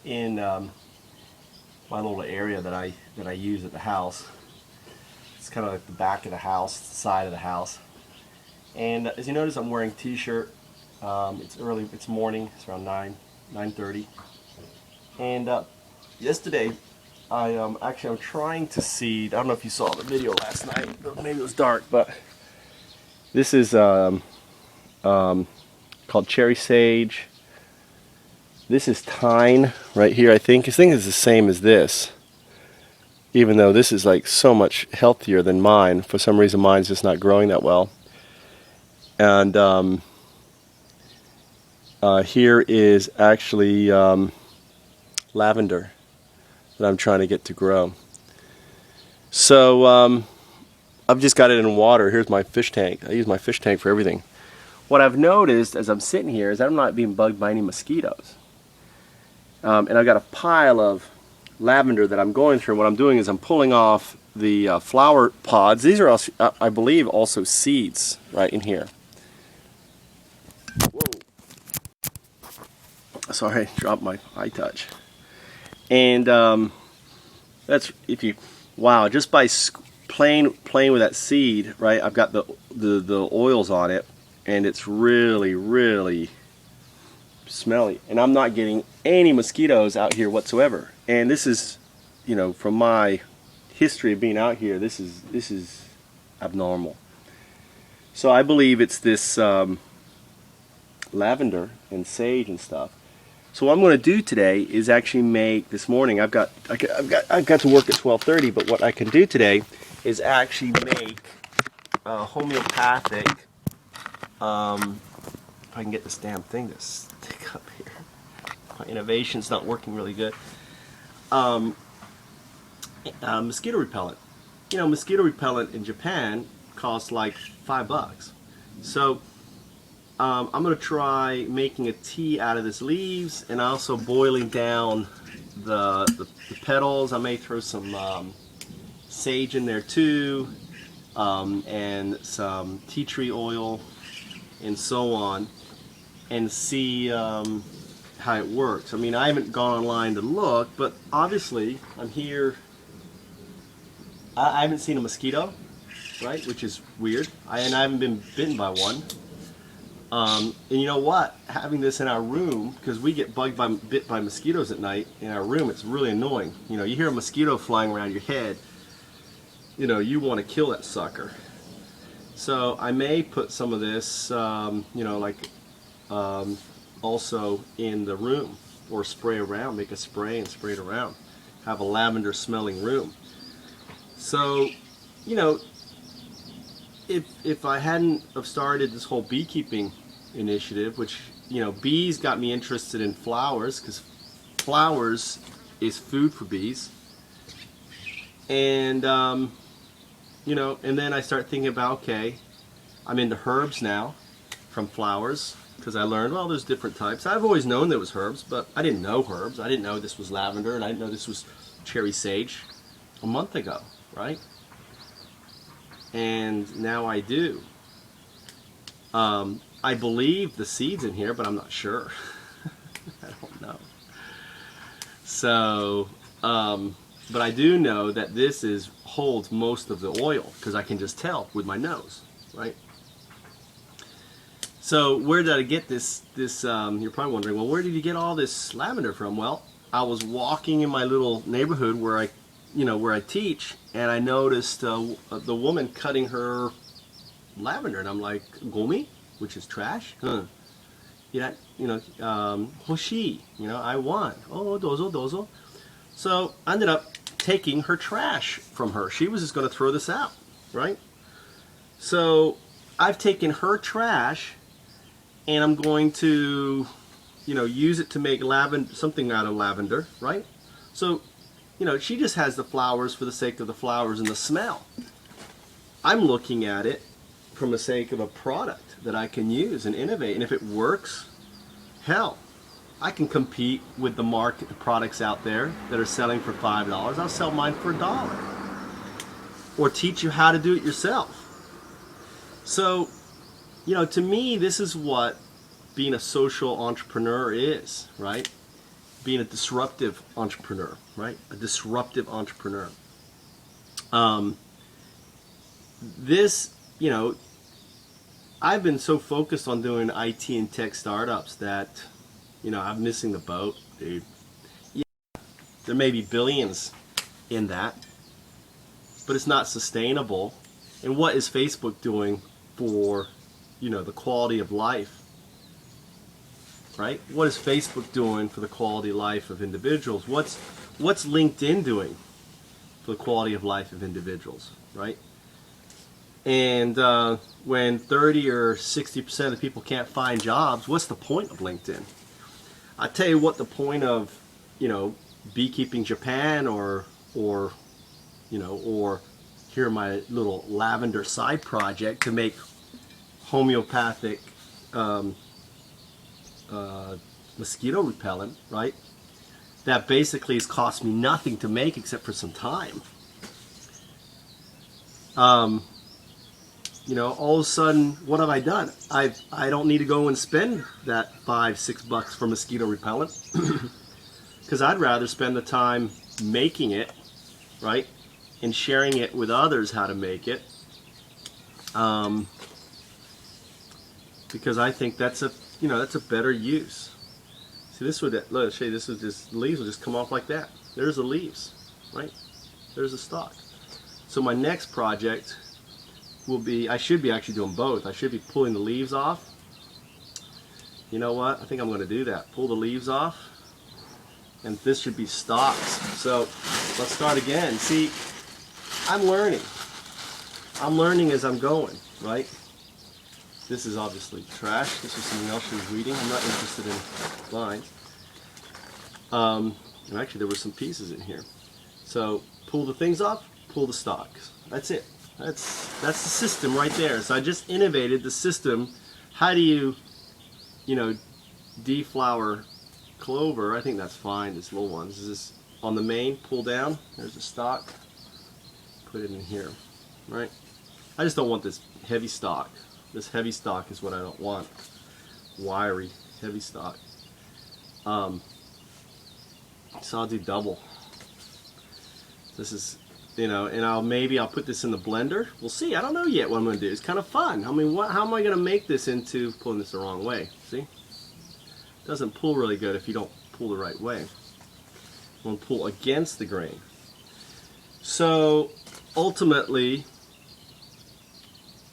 in my little area that I use at the house. It's kind of like the back of the house, the side of the house. And as you notice, I'm wearing a t-shirt. It's early, it's morning, it's around 9:30. And yesterday, I'm trying to seed. I don't know if you saw the video last night, but maybe it was dark. But this is called cherry sage. This is thyme right here. I think is the same as this, even though this is like so much healthier than mine. For some reason, mine's just not growing that well. And here is actually lavender that I'm trying to get to grow. So I've just got it in water. Here's my fish tank. I use my fish tank for everything. What I've noticed as I'm sitting here is I'm not being bugged by any mosquitoes. And I've got a pile of lavender that I'm going through. What I'm doing is I'm pulling off the flower pods. These are, also, I believe, also seeds right in here. Whoa. Sorry, I dropped my eye touch. And that's, if you, wow, just by playing with that seed, right, I've got the oils on it, and it's really, really smelly. And I'm not getting any mosquitoes out here whatsoever. And this is, you know, from my history of being out here, this is abnormal. So I believe it's this lavender and sage and stuff. So what I'm going to do today is actually make, this morning I've got to work at 12:30, but what I can do today is actually make homeopathic, if I can get this damn thing to stick up here. My innovation's not working really good. Mosquito repellent. You know, mosquito repellent in Japan costs like $5. So I'm going to try making a tea out of this leaves, and also boiling down the petals. I may throw some sage in there too, and some tea tree oil, and so on, and see how it works. I mean, I haven't gone online to look, but obviously I'm here. I haven't seen a mosquito, right, which is weird. And I haven't been bitten by one. And you know what? Having this in our room, because we get bit by mosquitoes at night in our room, it's really annoying. You know, you hear a mosquito flying around your head, you know, you want to kill that sucker. So I may put some of this, you know, like also in the room, or spray around, make a spray and spray it around. Have a lavender smelling room. So, you know, if I hadn't have started this whole beekeeping initiative, which, you know, bees got me interested in flowers, because flowers is food for bees. And, you know, and then I start thinking about, okay, I'm into herbs now from flowers, because I learned, well, there's different types. I've always known there was herbs, but I didn't know herbs. I didn't know this was lavender, and I didn't know this was cherry sage a month ago, right? And now I do. I believe the seed's in here, but I'm not sure. I don't know. So, but I do know that this holds most of the oil, because I can just tell with my nose, right? So where did I get this? You're probably wondering, well, where did you get all this lavender from? Well, I was walking in my little neighborhood where I teach, and I noticed the woman cutting her lavender, and I'm like, gomi, which is trash. Yeah, hoshi, I want. Oh, dozo, dozo. So I ended up taking her trash from her. She was just going to throw this out, right? So I've taken her trash, and I'm going to, use it to make something out of lavender, right? So, she just has the flowers for the sake of the flowers and the smell. I'm looking at it from the sake of a product that I can use and innovate, and if it works, hell, I can compete with the market products out there that are selling for $5. I'll sell mine for $1, or teach you how to do it yourself. So, to me, this is what being a social entrepreneur is, right? being a disruptive entrepreneur, right? A disruptive entrepreneur. This, you know, I've been so focused on doing IT and tech startups that, you know, I'm missing the boat, dude. Yeah, there may be billions in that, but it's not sustainable. And what is Facebook doing for, you know, the quality of life, right? What is Facebook doing for the quality of life of individuals? What's LinkedIn doing for the quality of life of individuals, right? And when 30 or 60% of the people can't find jobs, what's the point of LinkedIn? I tell you what, the point of, you know, Beekeeping Japan or you know, or here my little lavender side project to make homeopathic mosquito repellent, right? That basically has cost me nothing to make except for some time. You know, all of a sudden, what have I done? I don't need to go and spend that $5-6 for mosquito repellent because I'd rather spend the time making it, right, and sharing it with others how to make it, because I think that's a, you know, that's a better use. See, this would, look, I'll show you, this would just, leaves will just come off like that. There's the leaves, right? There's the stalk. So my next project will be, I should be actually doing both. I should be pulling the leaves off. You know what? I think I'm going to do that. Pull the leaves off. And this should be stalks. So let's start again. See, I'm learning. I'm learning as I'm going, right? This is obviously trash. This is something else she was reading. I'm not interested in lines. And actually there were some pieces in here. So pull the things off, pull the stalks. That's it. That's the system right there. So I just innovated the system. How do you know, deflower clover? I think that's fine, these little ones. This is on the main, pull down, there's a stalk, put it in here, right? I just don't want this heavy stalk. This heavy stalk is what I don't want. Wiry, heavy stalk. So I'll do double. This is, you know, and maybe I'll put this in the blender. We'll see. I don't know yet what I'm going to do. It's kind of fun. I mean, how am I going to make this into, pulling this the wrong way? See? It doesn't pull really good if you don't pull the right way. I'm going to pull against the grain. So ultimately,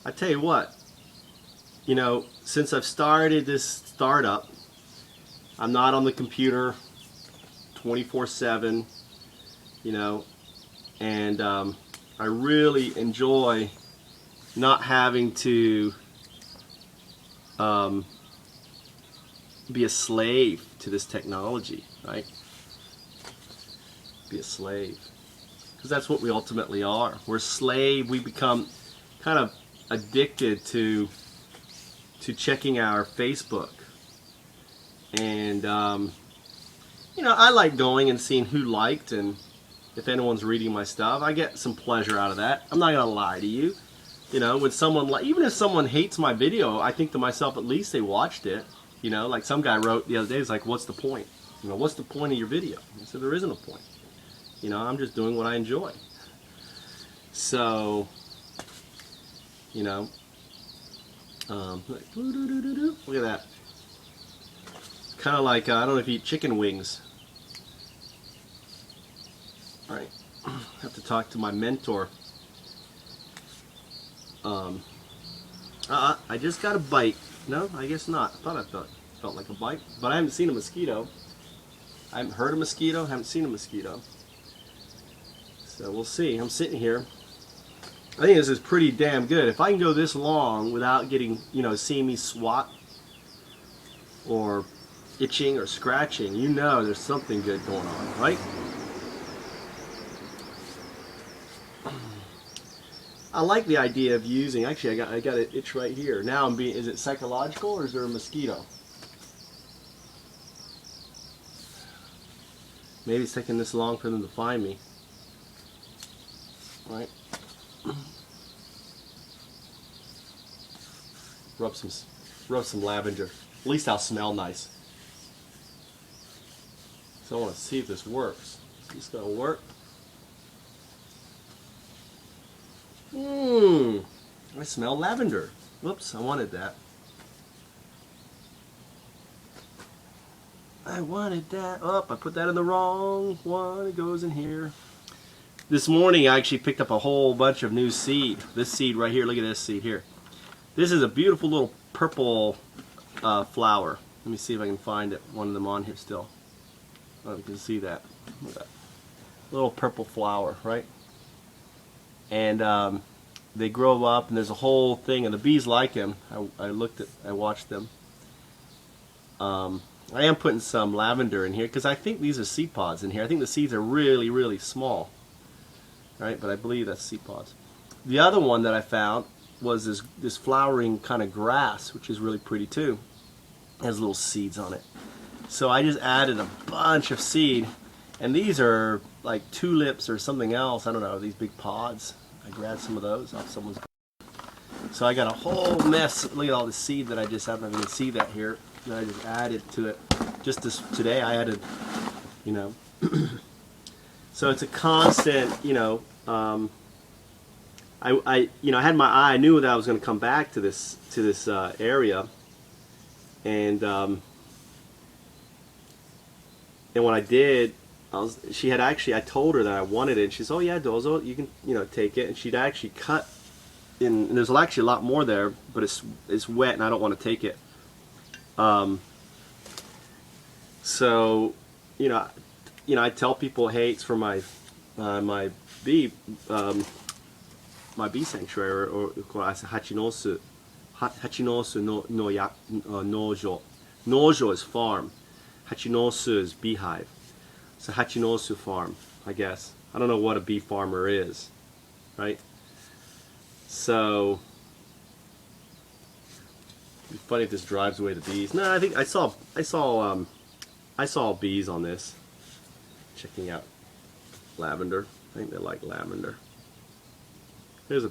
I tell you what, you know, since I've started this startup, I'm not on the computer 24/7, you know, and I really enjoy not having to be a slave to this technology, right? Be a slave. Because that's what we ultimately are. We're a slave. We become kind of addicted to checking our Facebook. And, you know, I like going and seeing who liked, and if anyone's reading my stuff, I get some pleasure out of that. I'm not going to lie to you. You know, when someone, even if someone hates my video, I think to myself, at least they watched it. You know, like some guy wrote the other day, he's like, what's the point? You know, what's the point of your video? I said, there isn't a point. You know, I'm just doing what I enjoy. So, you know, look at that. Kind of like, I don't know if you eat chicken wings. All right, I have to talk to my mentor. I just got a bite. No, I guess not. I thought I felt like a bite, but I haven't seen a mosquito. I haven't heard a mosquito, haven't seen a mosquito. So we'll see. I'm sitting here. I think this is pretty damn good. If I can go this long without getting, you know, seeing me swat or itching or scratching, you know there's something good going on, right? I like the idea of using, actually I got an itch right here. Now I'm being, is it psychological or is there a mosquito? Maybe it's taking this long for them to find me. Right? Rub some lavender. At least I'll smell nice. So I want to see if this works. Is this going to work? I smell lavender. Whoops, I wanted that. I wanted that. Oh, I put that in the wrong one. It goes in here. This morning I actually picked up a whole bunch of new seed. This seed right here, look at this seed here. This is a beautiful little purple flower. Let me see if I can find it. One of them on here still. Oh, you can see that. Look at that. Little purple flower, right? And they grow up, and there's a whole thing, and the bees like them. I watched them. I am putting some lavender in here because I think these are seed pods in here. I think the seeds are really, really small, right? But I believe that's seed pods. The other one that I found was this flowering kind of grass, which is really pretty too. It has little seeds on it. So I just added a bunch of seed, and these are like tulips or something else. I don't know, these big pods. I grabbed some of those off someone's. So I got a whole mess. Look at all the seed that I just haven't even see that here. That I just added to it. Just today I added, you know. So it's a constant, you know. I had my eye. I knew that I was going to come back to this area, and when I did, she had actually. I told her that I wanted it, and she said, "Oh yeah, Dozo, you can take it." And she'd actually cut in. And there's actually a lot more there, but it's wet, and I don't want to take it. So, I tell people, hey, it's for my my bee sanctuary, or hachinosu no nojo. Nojo is farm. Hachinosu is beehive. So hachinosu farm, I guess. I don't know what a bee farmer is, right? So it'd be funny if this drives away the bees. No, I think I saw bees on this. Checking out lavender. I think they like lavender. Here's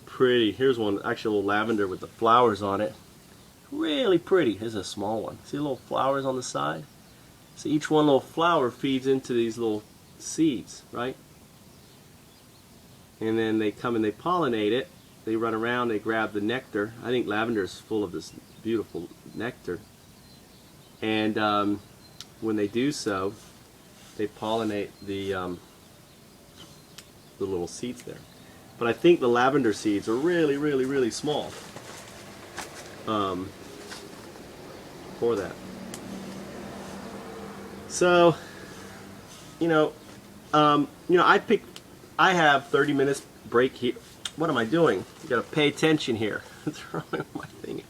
one, actually a little lavender with the flowers on it. Really pretty. Here's a small one. See the little flowers on the side? So each one little flower feeds into these little seeds, right? And then they come and they pollinate it. They run around, they grab the nectar. I think lavender is full of this beautiful nectar. And when they do so, they pollinate the little seeds there. But I think the lavender seeds are really, really, really small for that. So, I have 30 minutes break here. What am I doing? You gotta pay attention here. Throwing my thing in.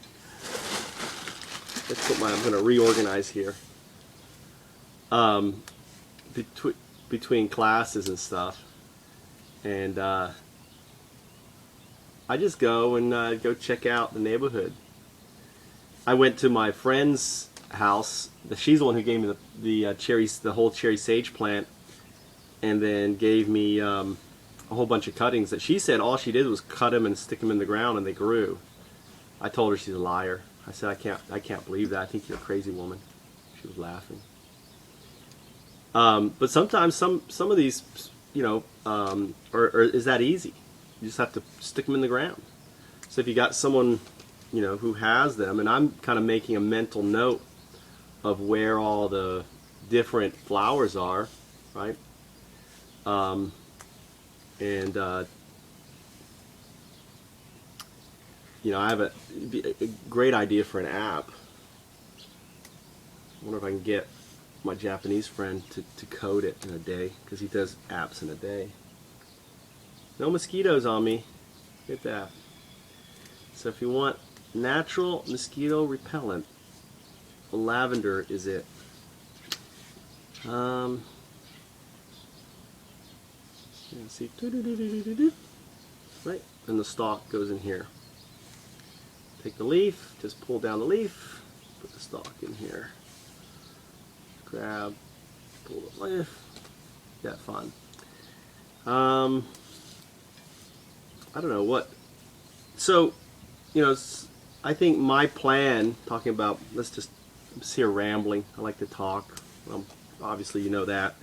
I'm gonna reorganize here. Between classes and stuff. And I just go and go check out the neighborhood. I went to my friend's house. She's the one who gave me the whole cherry sage plant, and then gave me a whole bunch of cuttings that she said all she did was cut them and stick them in the ground and they grew. I told her she's a liar. I said I can't believe that. I think you're a crazy woman. She was laughing. But sometimes some of these, is that easy. You just have to stick them in the ground. So if you got someone, who has them, and I'm kind of making a mental note of where all the different flowers are, right? I have a great idea for an app. I wonder if I can get my Japanese friend to code it in a day, because he does apps in a day. No mosquitoes on me. Get that. So if you want natural mosquito repellent, lavender is it. See, right, and the stalk goes in here. Take the leaf, just pull down the leaf, put the stalk in here. Grab, pull the leaf. Yeah, fun. I don't know what. So, I think my plan, talking about, let's just, I'm here rambling. I like to talk. I'm Obviously, you know that.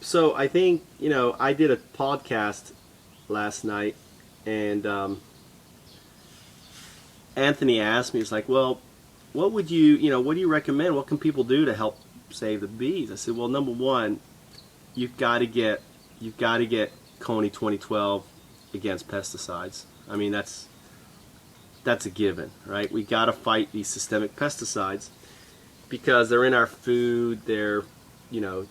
So I think, I did a podcast last night, and Anthony asked me, he's like, well, what do you recommend? What can people do to help save the bees? I said, well, number one, you've got to get Coney 2012 against pesticides. I mean, that's a given, right? We got to fight these systemic pesticides because they're in our food. They're, you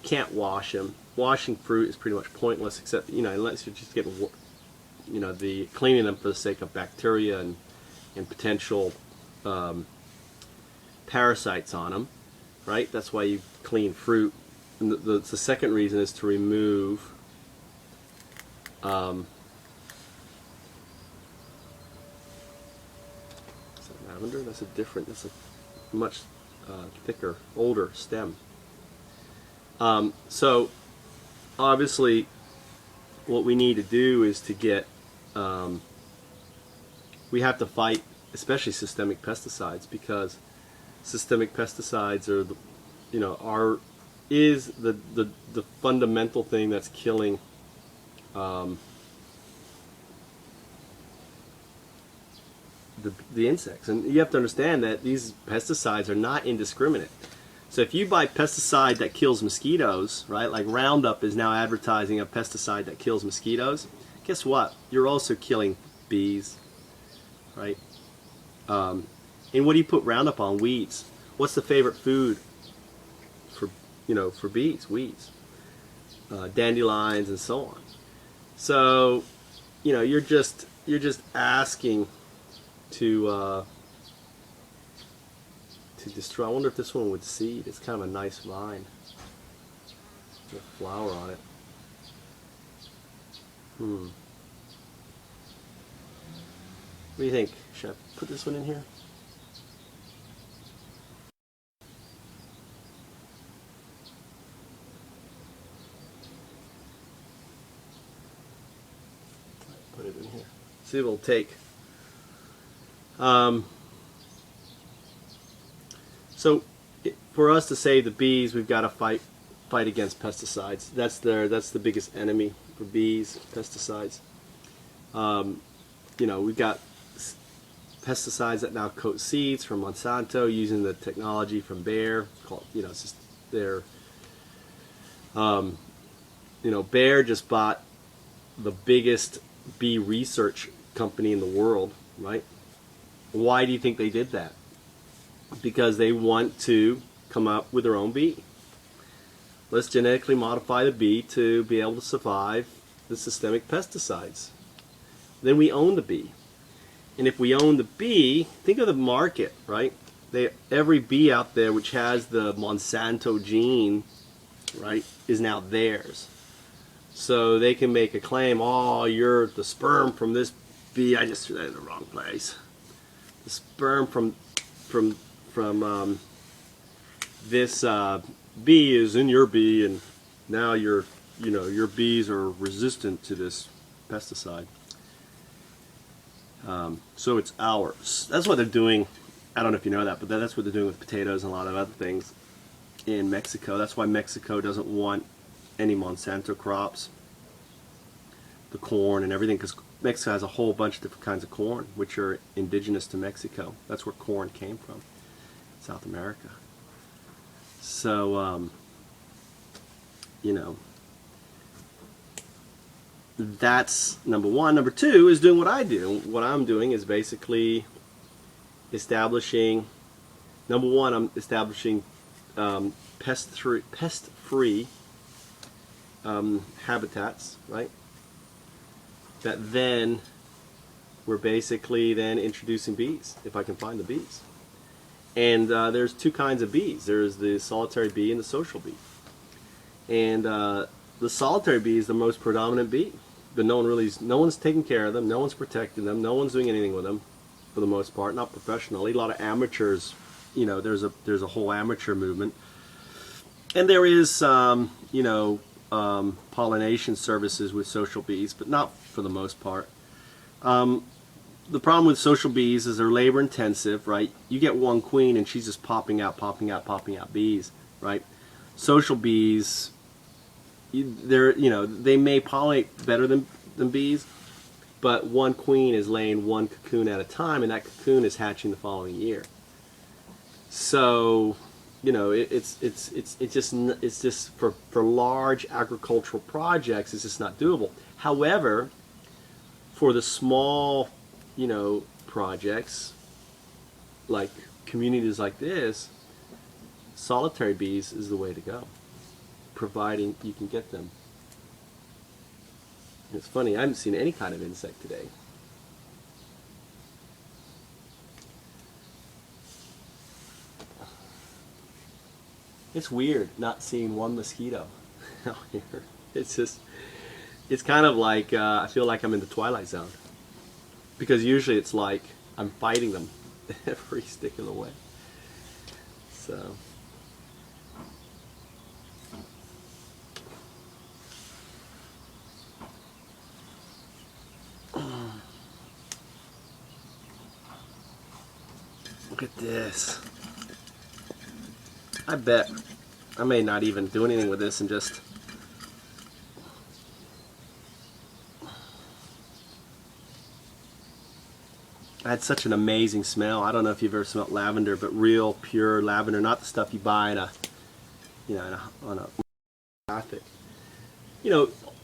can't wash them. Washing fruit is pretty much pointless, except, unless you're just getting, the cleaning them for the sake of bacteria and potential parasites on them, right? That's why you clean fruit. And the second reason is to remove is that lavender? That's a much thicker, older stem. So obviously what we need to do is to get we have to fight especially systemic pesticides, because systemic pesticides are the fundamental thing that's killing the insects. And you have to understand that these pesticides are not indiscriminate. So if you buy pesticide that kills mosquitoes, right, like Roundup is now advertising a pesticide that kills mosquitoes, guess what? You're also killing bees, right? And what do you put Roundup on? Weeds. What's the favorite food for bees? Weeds, dandelions, and so on. So, you're just asking to destroy. I wonder if this one would seed. It's kind of a nice vine with a flower on it. What do you think? Should I put this one in here? Put it in here. See what it'll take. So for us to save the bees, we've got to fight against pesticides. That's the biggest enemy for bees, pesticides. We've got pesticides that now coat seeds from Monsanto using the technology from Bayer. It's just their, Bayer just bought the biggest bee research company in the world, right? Why do you think they did that? Because they want to come up with their own bee. Let's genetically modify the bee to be able to survive the systemic pesticides. Then we own the bee. And if we own the bee, think of the market, right? Every bee out there which has the Monsanto gene, right, is now theirs. So they can make a claim, oh, you're the sperm from this bee. I just threw that in the wrong place. The sperm from this bee is in your bee, and now your bees are resistant to this pesticide. So it's ours. That's what they're doing. I don't know if you know that, but that's what they're doing with potatoes and a lot of other things in Mexico. That's why Mexico doesn't want any Monsanto crops, the corn and everything, because Mexico has a whole bunch of different kinds of corn which are indigenous to Mexico. That's where corn came from, South America. So that's number one. Number two is doing what I do. What I'm doing is basically establishing, number one, I'm establishing pest-free habitats, right? That then we're basically then introducing bees, if I can find the bees. And there's two kinds of bees. There's the solitary bee and the social bee. And the solitary bee is the most predominant bee, but no one's taking care of them, no one's protecting them, no one's doing anything with them, for the most part, not professionally. A lot of amateurs, there's a whole amateur movement, and there is pollination services with social bees, but not for the most part. The problem with social bees is they're labor intensive, right? You get one queen and she's just popping out bees. right? Social bees, they may pollinate better than bees, but one queen is laying one cocoon at a time, and that cocoon is hatching the following year. So, it's just for large agricultural projects, it's just not doable. However, for the small, projects like communities like this, solitary bees is the way to go, providing you can get them. It's funny, I haven't seen any kind of insect today. It's weird not seeing one mosquito out here. It's kind of like, I feel like I'm in the Twilight Zone. Because usually it's like I'm fighting them every stick of the way. So. Look at this. I bet I may not even do anything with this and just I had such an amazing smell. I don't know if you've ever smelled lavender, but real pure lavender, not the stuff you buy in a, on a traffic.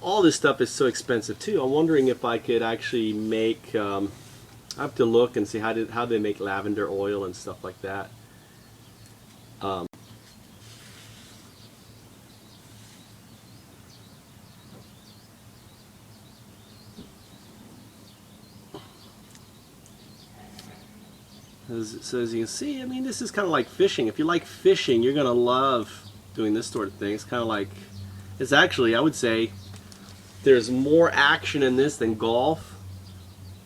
All this stuff is so expensive too. I'm wondering if I could actually make. I have to look and see how they make lavender oil and stuff like that. So as you can see, I mean, this is kind of like fishing. If you like fishing, you're going to love doing this sort of thing. It's kind of like, it's actually, I would say, there's more action in this than golf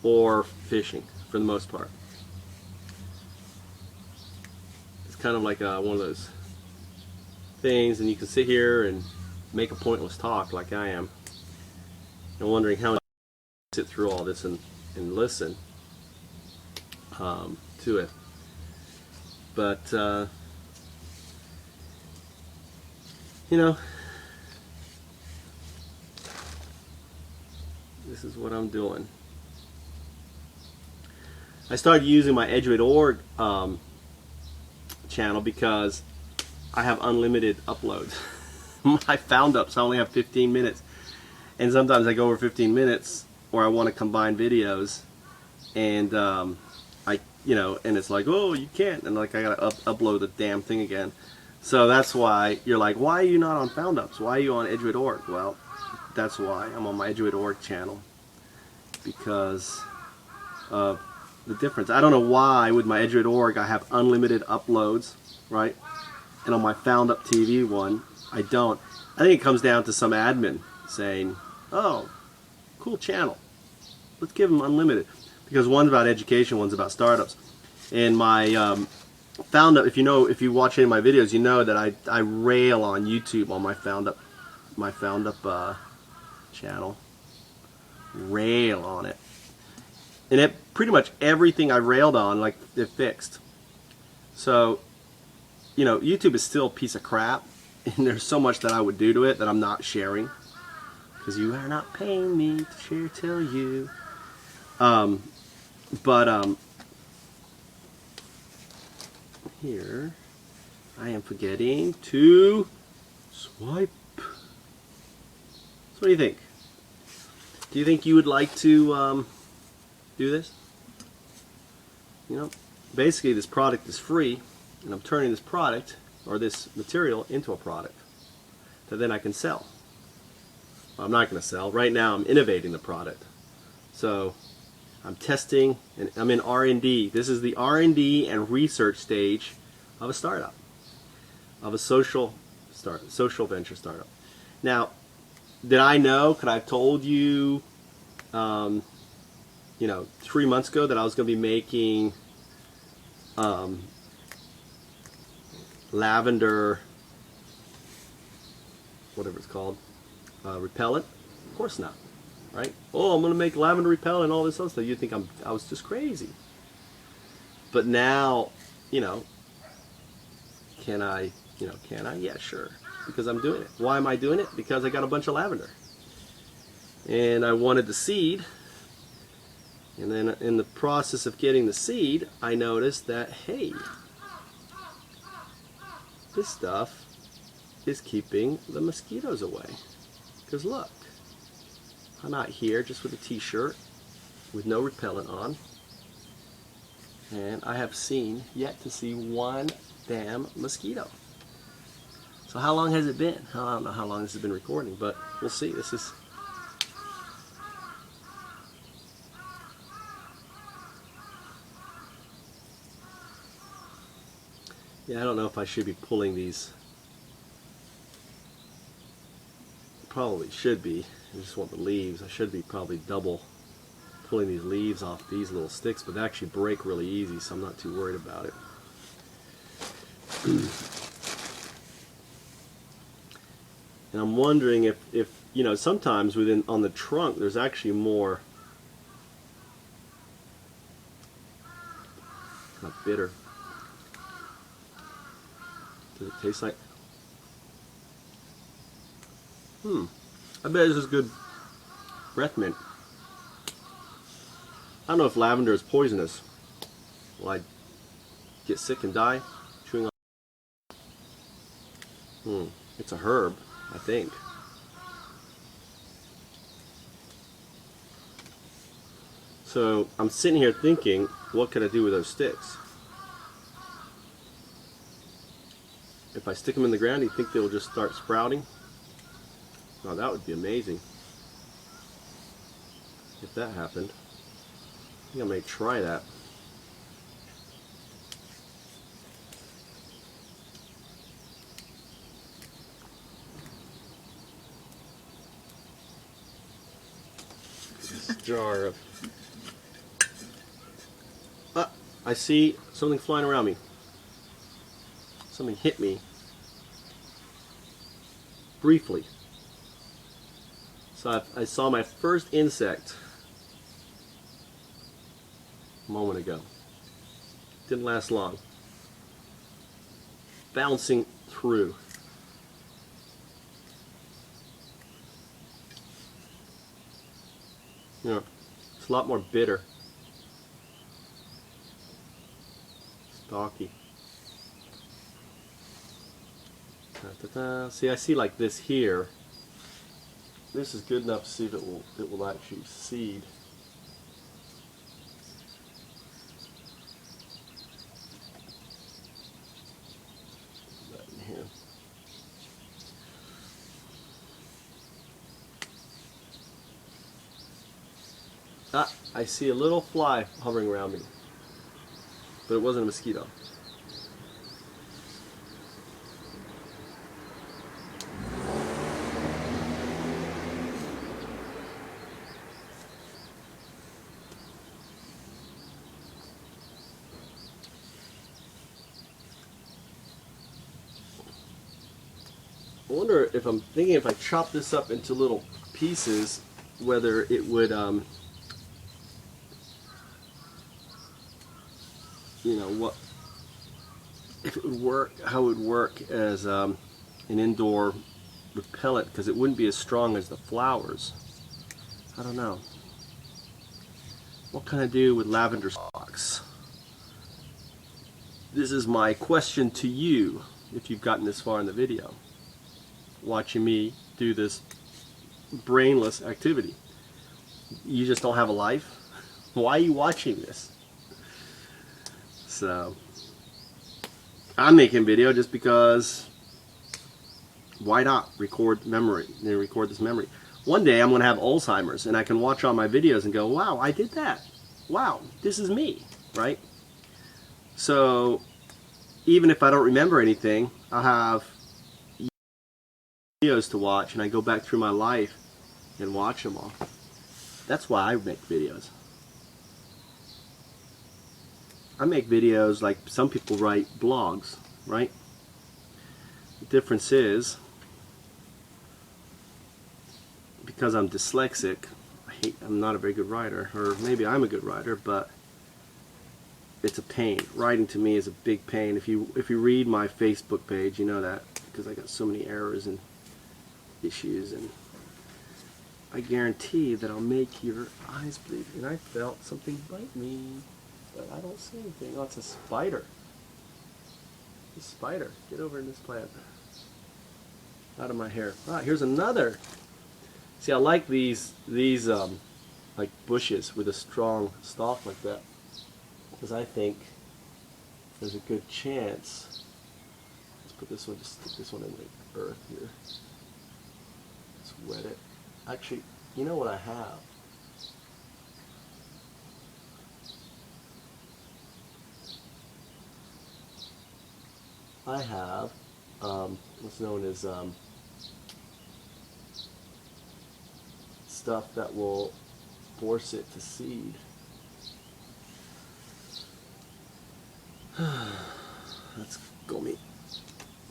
or fishing, for the most part. It's kind of like one of those things, and you can sit here and make a pointless talk like I am. I'm wondering how much I sit through all this and listen to it. But this is what I'm doing. I started using my Edgewood.org channel because I have unlimited uploads. My found ups, I only have 15 minutes, and sometimes I go over 15 minutes, or I want to combine videos, and and it's like, oh, you can't, and like I gotta upload the damn thing again. So that's why you're like, why are you not on found ups? Why are you on Edgewood.org? Well, that's why I'm on my Edgewood.org channel, because of the difference. I don't know why with my Edgewood.org I have unlimited uploads, right? And on my Found Up TV one, I don't. I think it comes down to some admin saying, oh, cool channel, let's give them unlimited. Because one's about education, one's about startups. And my Found Up, if you watch any of my videos, you know that I rail on YouTube on my Found Up channel. Rail on it. And pretty much everything I railed on, like, it fixed. So, YouTube is still a piece of crap, and there's so much that I would do to it that I'm not sharing, because you are not paying me to share till you. Here, I am forgetting to swipe. So what do you think? Do you think you would like to do this? Basically this product is free, and I'm turning this product, or this material, into a product that then I can sell. Well, I'm not going to sell. Right now I'm innovating the product. So I'm testing, and I'm in R&D. This is the R&D and research stage of a startup, of a social venture startup. Now, did I know, could I have told you, 3 months ago that I was going to be making lavender, whatever it's called, repellent? Of course not, right? Oh, I'm going to make lavender repellent and all this other stuff. You'd think I was just crazy. But now, can I You know, can I? Yeah, sure. Because I'm doing it. Why am I doing it? Because I got a bunch of lavender. And I wanted the seed. And then in the process of getting the seed, I noticed that, hey, this stuff is keeping the mosquitoes away. Because look, I'm out here just with a t-shirt with no repellent on. And I have yet to see one damn mosquito. So how long has it been? I don't know how long this has been recording, but we'll see. This is... Yeah, I don't know if I should be pulling these. Probably should be. I just want the leaves. I should be probably double pulling these leaves off these little sticks, but they actually break really easy, so I'm not too worried about it. And I'm wondering if you know, sometimes on the trunk there's actually more kind of bitter. Does it taste like? I bet this is good breath mint. I don't know if lavender is poisonous. Will I get sick and die chewing on? It's a herb, I think. So I'm sitting here thinking, what can I do with those sticks? If I stick them in the ground, do you think they will just start sprouting? Oh, that would be amazing if that happened. I think I may try that. This jar of... Ah, I see something flying around me. Something hit me briefly. So I saw my first insect a moment ago. Didn't last long. Bouncing through. Yeah, it's a lot more bitter. Stalky. See, I see like this here. This is good enough to see if it will actually seed. Put that in here. Ah, I see a little fly hovering around me, but it wasn't a mosquito. I wonder if I'm thinking if I chop this up into little pieces, whether it would, you know, what if it would work, how it would work as an indoor repellent, because it wouldn't be as strong as the flowers. I don't know. What can I do with lavender stalks? This is my question to you, if you've gotten this far in the video, watching me do this brainless activity. You just don't have a life? Why are you watching this? So, I'm making video just because, why not record memory, record this memory. One day I'm going to have Alzheimer's and I can watch all my videos and go, wow, I did that. Wow, this is me, right? So, even if I don't remember anything, I'll have videos to watch, and I go back through my life and watch them all. That's why I make videos. I make videos like some people write blogs, right? The difference is, because I'm dyslexic, I'm not a very good writer, or maybe I'm a good writer, but it's a pain. Writing to me is a big pain. If you read my Facebook page, you know that, because I got so many errors and issues, and I guarantee that I'll make your eyes bleed. And I felt something bite me, but I don't see anything. Oh, it's a spider. A spider. Get over in this plant. Out of my hair. Ah, here's another. See, I like these like bushes with a strong stalk like that, because I think there's a good chance. Let's put this one, just stick this one in the earth here. Just wet it. Actually, you know what I have? I have what's known as stuff that will force it to seed. That's gummy.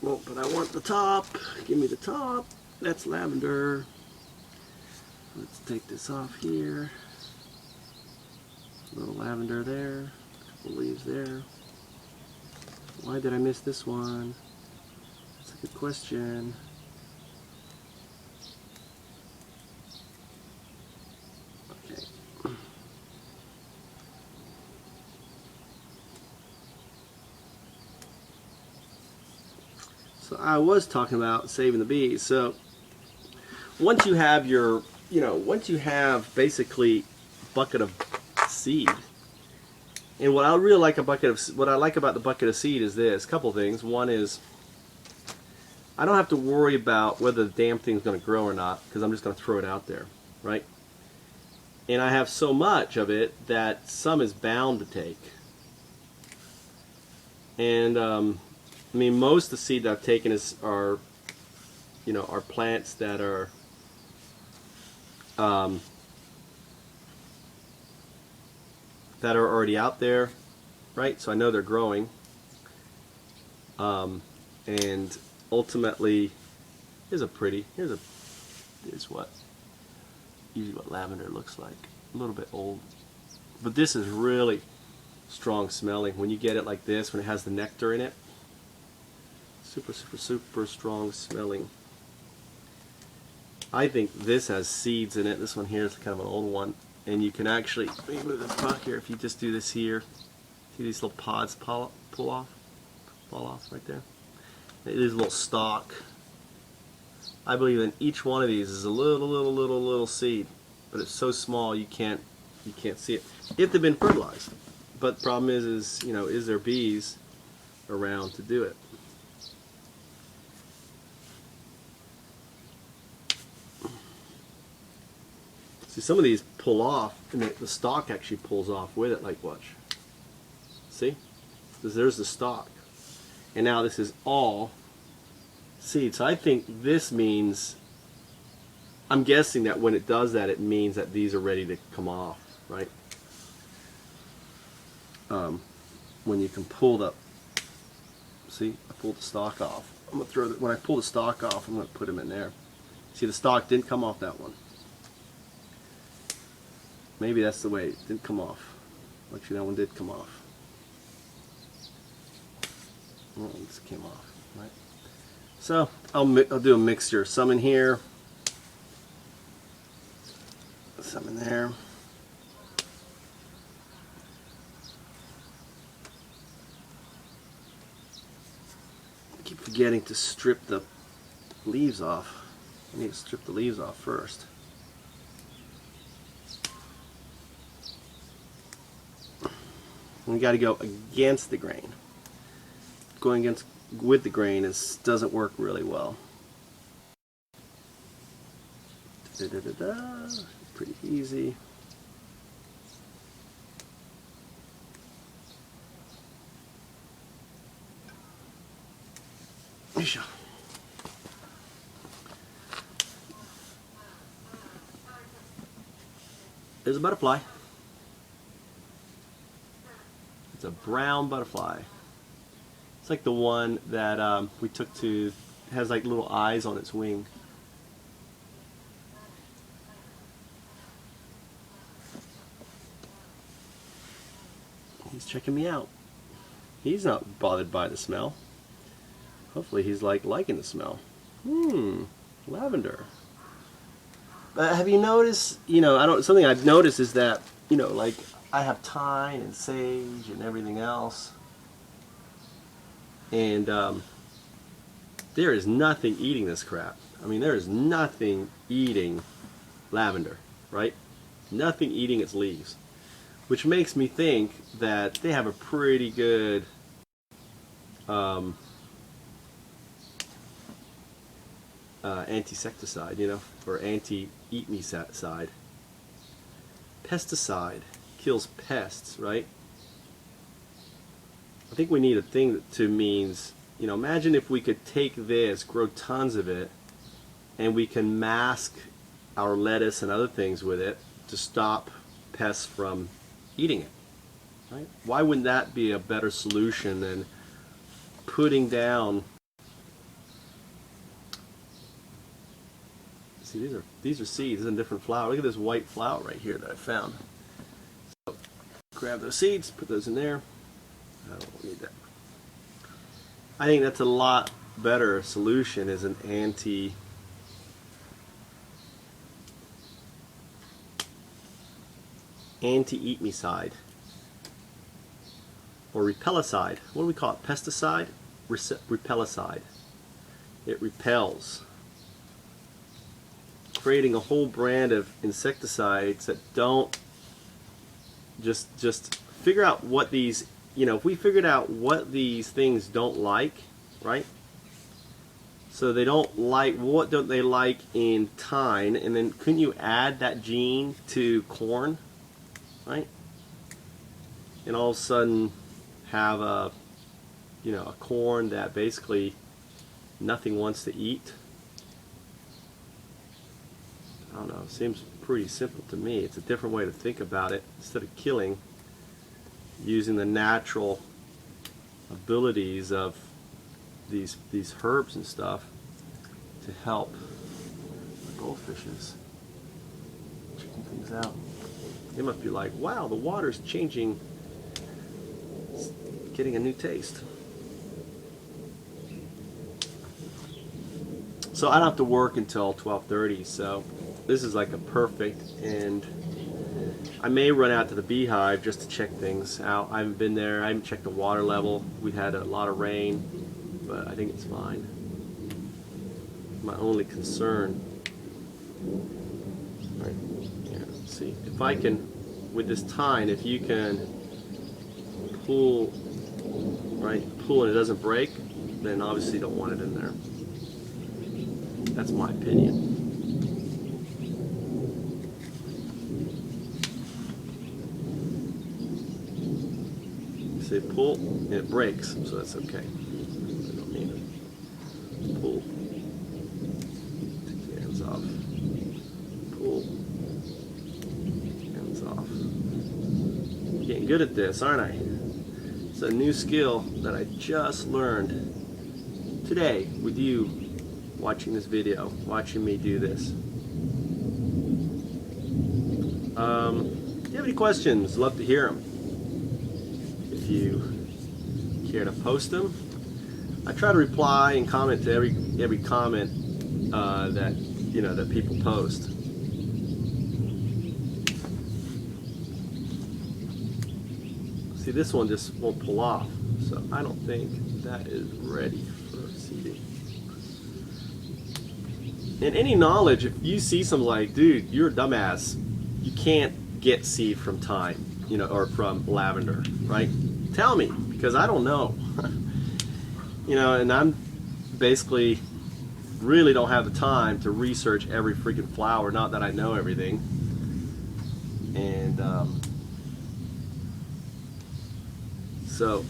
Well, but I want the top. Give me the top. That's lavender. Let's take this off here. A little lavender there. A couple leaves there. Why did I miss this one? That's a good question. Okay. So I was talking about saving the bees. So once you have your, once you have basically a bucket of seed, and what I really like what I like about the bucket of seed is this, couple of things. One is I don't have to worry about whether the damn thing's going to grow or not, because I'm just going to throw it out there, right? And I have so much of it that some is bound to take. And I mean, most of the seed that I've taken are plants that are already out there, right? So I know they're growing, and ultimately, here's what usually what lavender looks like. A little bit old, but this is really strong smelling. When you get it like this, when it has the nectar in it, super, super, super strong smelling. I think this has seeds in it. This one here is kind of an old one. And you can actually, let me move the puck here, if you just do this here, see these little pods fall off right there? There's a little stalk. I believe in each one of these is a little seed, but it's so small you can't see it if they've been fertilized. But the problem is is there bees around to do it? See, some of these pull off, and the stalk actually pulls off with it, like watch. See? There's the stalk. And now this is all seed. So I think this means, I'm guessing that when it does that, it means that these are ready to come off, right? When you can pull the, see, I pulled the stalk off. I'm going to throw when I pull the stalk off, I'm going to put them in there. See, the stalk didn't come off that one. Maybe that's the way it didn't come off. Actually, that one did come off. Oh, it just came off, right? So I'll do a mixture. Some in here, some in there. I keep forgetting to strip the leaves off. I need to strip the leaves off first. We got to go against the grain. Going with the grain doesn't work really well. Pretty easy. There's a butterfly. It's a brown butterfly. It's like the one that we took to, has like little eyes on its wing. He's checking me out. He's not bothered by the smell. Hopefully he's liking the smell. Lavender. But have you noticed, something I've noticed is that, like I have thyme and sage and everything else. And there is nothing eating this crap. I mean, there is nothing eating lavender, right? Nothing eating its leaves. Which makes me think that they have a pretty good anti-insecticide, or anti-eat-me-cide. Pesticide kills pests, right? I think we need a thing that means, imagine if we could take this, grow tons of it, and we can mask our lettuce and other things with it to stop pests from eating it, right? Why wouldn't that be a better solution than putting down? See, these are seeds in different flower. Look at this white flower right here that I found. So grab those seeds, put those in there. I don't need that. I think that's a lot better solution as an anti-eat-me-cide or repellicide. What do we call it? Pesticide? Repellicide. It repels. Creating a whole brand of insecticides that don't just figure out what these, if we figured out what these things don't like, right? So they don't like, what don't they like in thyme, and then couldn't you add that gene to corn, right? And all of a sudden have a corn that basically nothing wants to eat. I don't know, it seems pretty simple to me. It's a different way to think about it. Instead of killing, using the natural abilities of these herbs and stuff to help the goldfishes, checking things out. They must be like, wow, the water's changing, it's getting a new taste. So I don't have to work until 12:30, so this is like a perfect, and I may run out to the beehive just to check things out. I haven't been there, I haven't checked the water level. We had a lot of rain, but I think it's fine. My only concern, right here, let's see, if I can, with this tine, if you can pull, right, pull and it doesn't break, then obviously you don't want it in there. That's my opinion. Say pull and it breaks, so that's okay. I don't need it. Pull. Take the hands off. Pull. Hands off. I'm getting good at this, aren't I? It's a new skill that I just learned today with you watching this video, watching me do this. If you have any questions, love to hear them. If you care to post them, I try to reply and comment to every comment that people post. See, this one just won't pull off, so I don't think that is ready for seeding. And any knowledge, if you see something like, dude, you're a dumbass, you can't get seed from thyme, or from lavender, right? Tell me, because I don't know. And I'm basically really don't have the time to research every freaking flower, not that I know everything. And so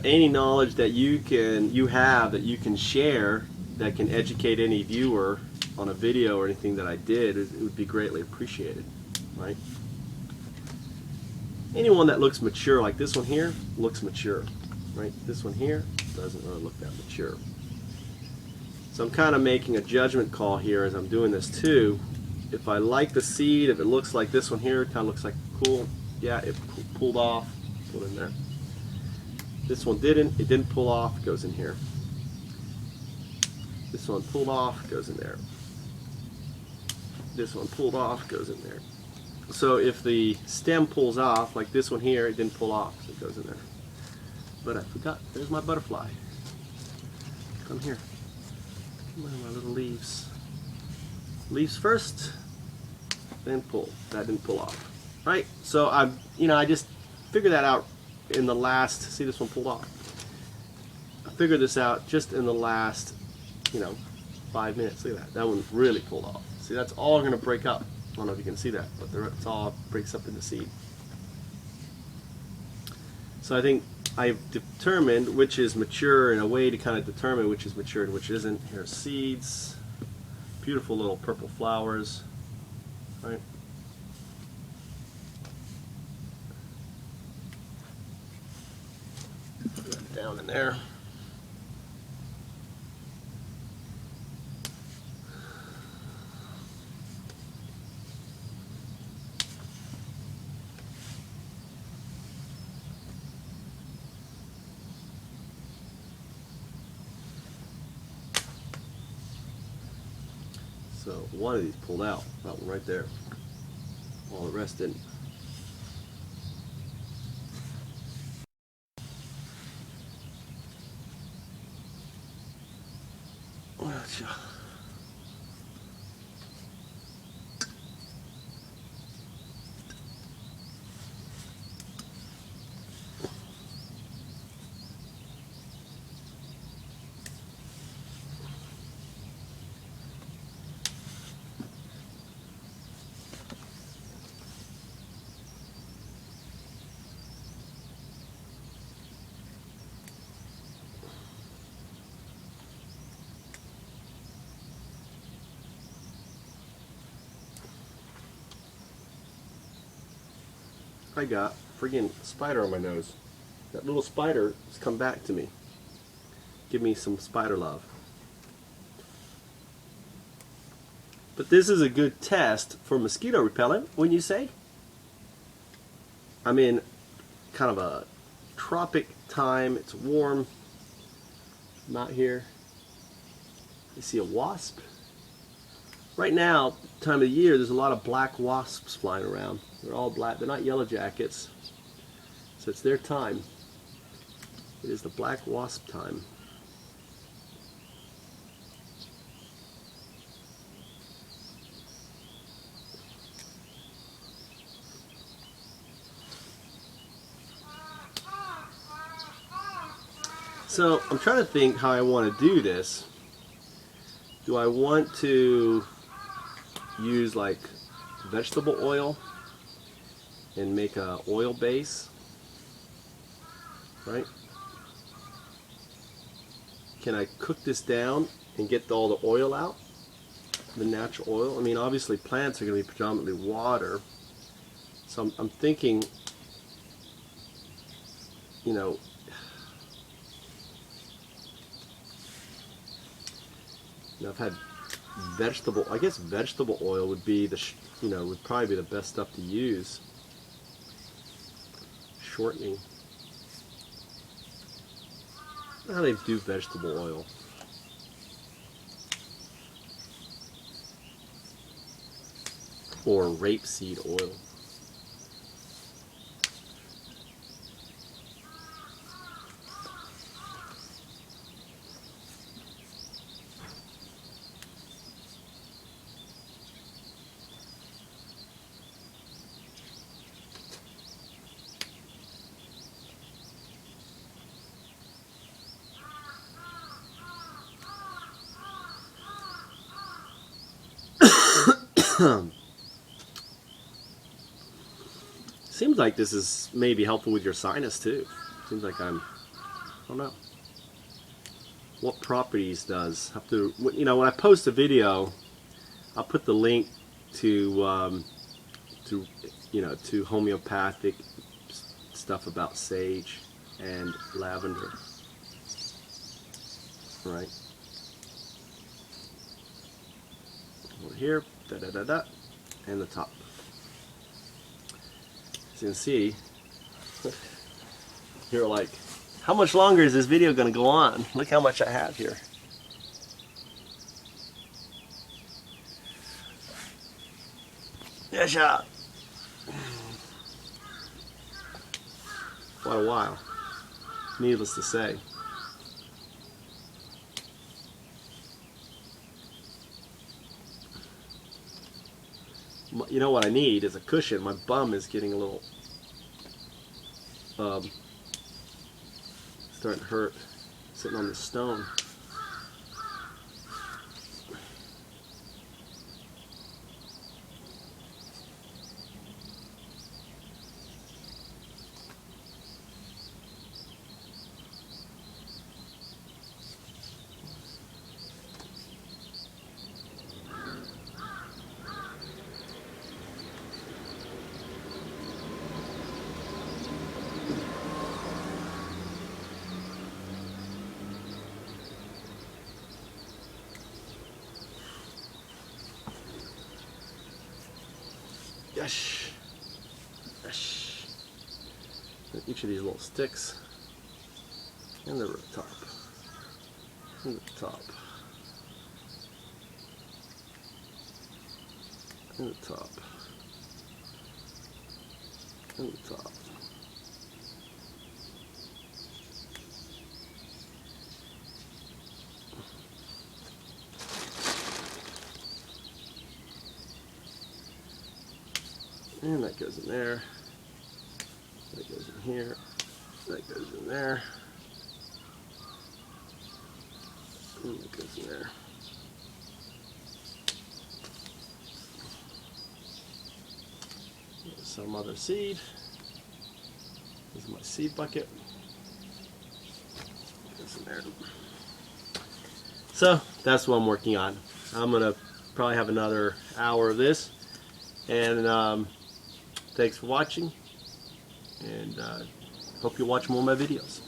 any knowledge that you have that you can share that can educate any viewer on a video or anything that I did, it would be greatly appreciated, right? Anyone that looks mature, like this one here, looks mature, right? This one here doesn't really look that mature. So I'm kind of making a judgment call here as I'm doing this too, if I like the seed, if it looks like this one here, it kind of looks like cool. Yeah, it pulled off. Put in there. This one didn't. It didn't pull off. It goes in here. This one pulled off. Goes in there. This one pulled off. Goes in there. So if the stem pulls off, like this one here, it didn't pull off, so it goes in there. But I forgot. There's my butterfly. Come here. Come on, my little leaves. Leaves first, then pull. That didn't pull off. Right? So I just figured that out in the last. See, this one pulled off. I figured this out just in the last, 5 minutes. Look at that. That one really pulled off. See, that's all going to break up. I don't know if you can see that, but it's all breaks up in the seed. So I think I've determined which is mature, and a way to kind of determine which is mature and which isn't. Here's seeds, beautiful little purple flowers, right? Put that down in there. So one of these pulled out, that one right there. All the rest didn't. Gotcha. I got a friggin' spider on my nose. That little spider has come back to me. Give me some spider love. But this is a good test for mosquito repellent, wouldn't you say? I'm in kind of a tropic time. It's warm. Not here. You see a wasp? Right now, time of year, there's a lot of black wasps flying around. They're all black. They're not yellow jackets. So it's their time. It is the black wasp time. So I'm trying to think how I want to do this. Do I want to use like vegetable oil and make a oil base, right? Can I cook this down and get all the oil out, the natural oil? I mean, obviously plants are going to be predominantly water, so I'm thinking, I've had vegetable. I guess vegetable oil would be would probably be the best stuff to use. Shortening. I don't know how they do vegetable oil. Or rapeseed oil. Seems like this is maybe helpful with your sinus too. Seems like I don't know. What properties does have to, when I post a video, I'll put the link to homeopathic stuff about sage and lavender. Right. Over here, da da da da. and the top. As you can see, you're like, how much longer is this video going to go on? Look how much I have here. Yes, yeah. Quite a while, needless to say. You know what I need is a cushion. My bum is getting a little starting to hurt sitting on the stone. Yes. Yes. Each of these little sticks, and the top, and the top, and the top, and the top. And that goes in there, that goes in here, that goes in there, and that goes in there. There's some other seed. This is my seed bucket. Goes in there. So that's what I'm working on. I'm gonna probably have another hour of this, and thanks for watching, and hope you watch more of my videos.